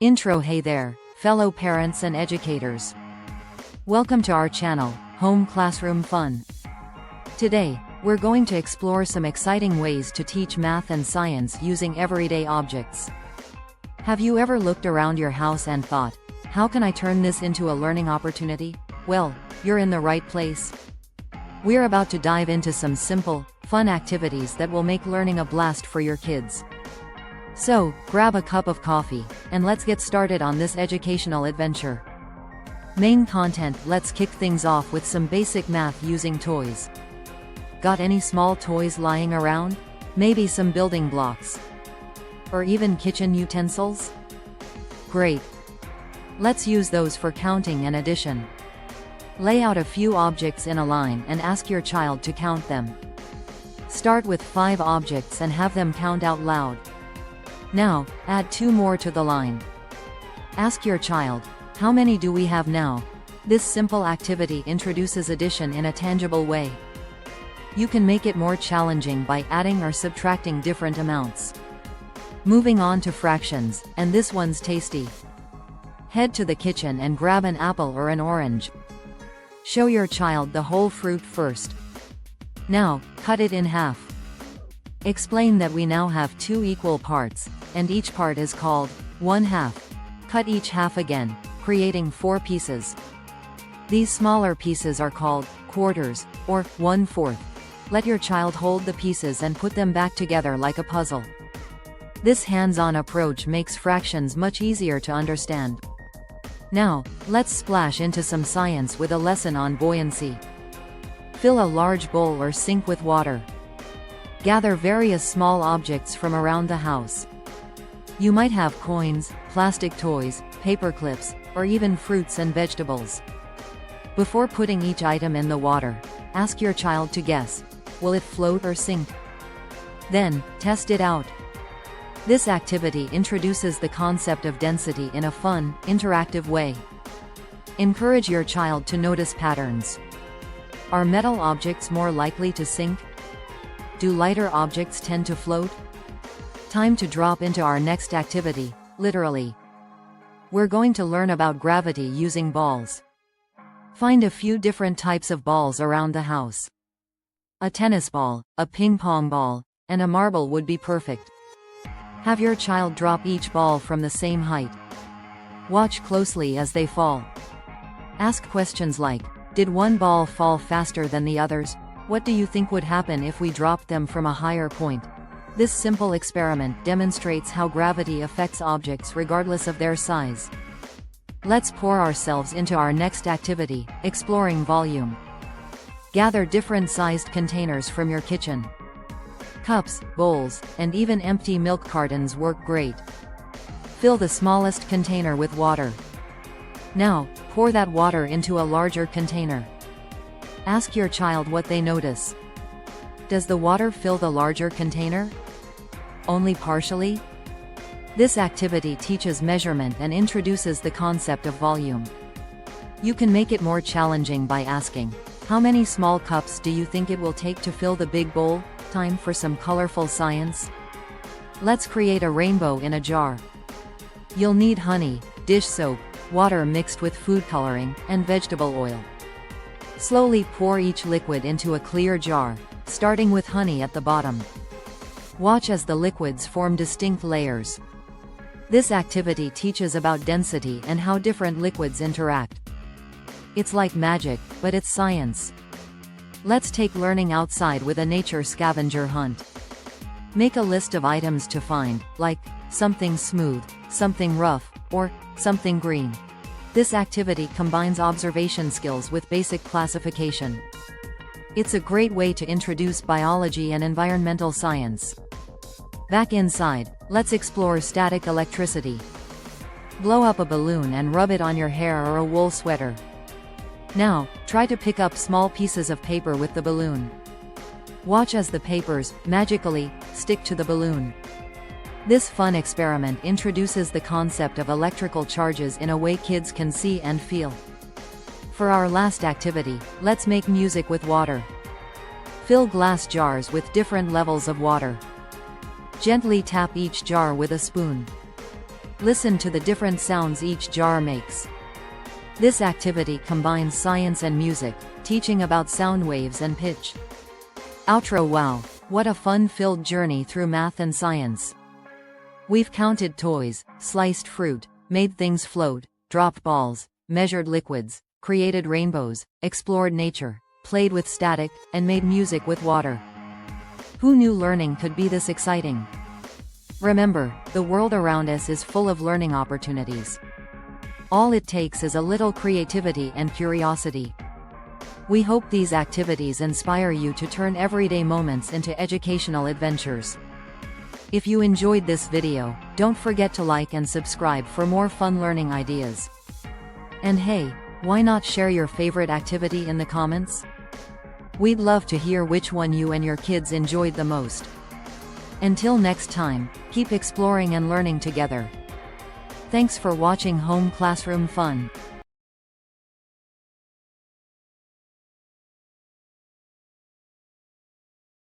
Intro. Hey there, fellow parents and educators. Welcome to our channel, Home Classroom Fun. Today, we're going to explore some exciting ways to teach math and science using everyday objects. Have you ever looked around your house and thought, how can I turn this into a learning opportunity? Well, you're in the right place. We're about to dive into some simple, fun activities that will make learning a blast for your kids. So, grab a cup of coffee, and let's get started on this educational adventure. Main content. Let's kick things off with some basic math using toys. Got any small toys lying around? Maybe some building blocks? Or even kitchen utensils? Great! Let's use those for counting and addition. Lay out a few objects in a line and ask your child to count them. Start with 5 objects and have them count out loud. Now, add 2 more to the line. Ask your child, how many do we have now? This simple activity introduces addition in a tangible way. You can make it more challenging by adding or subtracting different amounts. Moving on to fractions, and this one's tasty. Head to the kitchen and grab an apple or an orange. Show your child the whole fruit first. Now, cut it in half. Explain that we now have 2 equal parts, and each part is called 1/2. Cut each half again, creating 4 pieces. These smaller pieces are called quarters, or 1/4. Let your child hold the pieces and put them back together like a puzzle. This hands-on approach makes fractions much easier to understand. Now, let's splash into some science with a lesson on buoyancy. Fill a large bowl or sink with water. Gather various small objects from around the house. You might have coins, plastic toys, paper clips, or even fruits and vegetables. Before putting each item in the water, ask your child to guess, will it float or sink? Then, test it out. This activity introduces the concept of density in a fun, interactive way. Encourage your child to notice patterns. Are metal objects more likely to sink? Do lighter objects tend to float? Time to drop into our next activity, literally. We're going to learn about gravity using balls. Find a few different types of balls around the house. A tennis ball, a ping pong ball, and a marble would be perfect. Have your child drop each ball from the same height. Watch closely as they fall. Ask questions like, did one ball fall faster than the others? What do you think would happen if we dropped them from a higher point? This simple experiment demonstrates how gravity affects objects regardless of their size. Let's pour ourselves into our next activity, exploring volume. Gather different sized containers from your kitchen. Cups, bowls, and even empty milk cartons work great. Fill the smallest container with water. Now, pour that water into a larger container. Ask your child what they notice. Does the water fill the larger container? Only partially? This activity teaches measurement and introduces the concept of volume. You can make it more challenging by asking, how many small cups do you think it will take to fill the big bowl? Time for some colorful science? Let's create a rainbow in a jar. You'll need honey, dish soap, water mixed with food coloring, and vegetable oil. Slowly pour each liquid into a clear jar, starting with honey at the bottom. Watch as the liquids form distinct layers. This activity teaches about density and how different liquids interact. It's like magic, but it's science. Let's take learning outside with a nature scavenger hunt. Make a list of items to find, like something smooth, something rough, or something green. This activity combines observation skills with basic classification. It's a great way to introduce biology and environmental science. Back inside, let's explore static electricity. Blow up a balloon and rub it on your hair or a wool sweater. Now, try to pick up small pieces of paper with the balloon. Watch as the papers, magically, stick to the balloon. This fun experiment introduces the concept of electrical charges in a way kids can see and feel. For our last activity, let's make music with water. Fill glass jars with different levels of water. Gently tap each jar with a spoon. Listen to the different sounds each jar makes. This activity combines science and music, teaching about sound waves and pitch. Outro. Wow, what a fun-filled journey through math and science. We've counted toys, sliced fruit, made things float, dropped balls, measured liquids, created rainbows, explored nature, played with static, and made music with water. Who knew learning could be this exciting? Remember, the world around us is full of learning opportunities. All it takes is a little creativity and curiosity. We hope these activities inspire you to turn everyday moments into educational adventures. If you enjoyed this video, don't forget to like and subscribe for more fun learning ideas. And hey, why not share your favorite activity in the comments? We'd love to hear which one you and your kids enjoyed the most. Until next time, keep exploring and learning together. Thanks for watching Home Classroom Fun.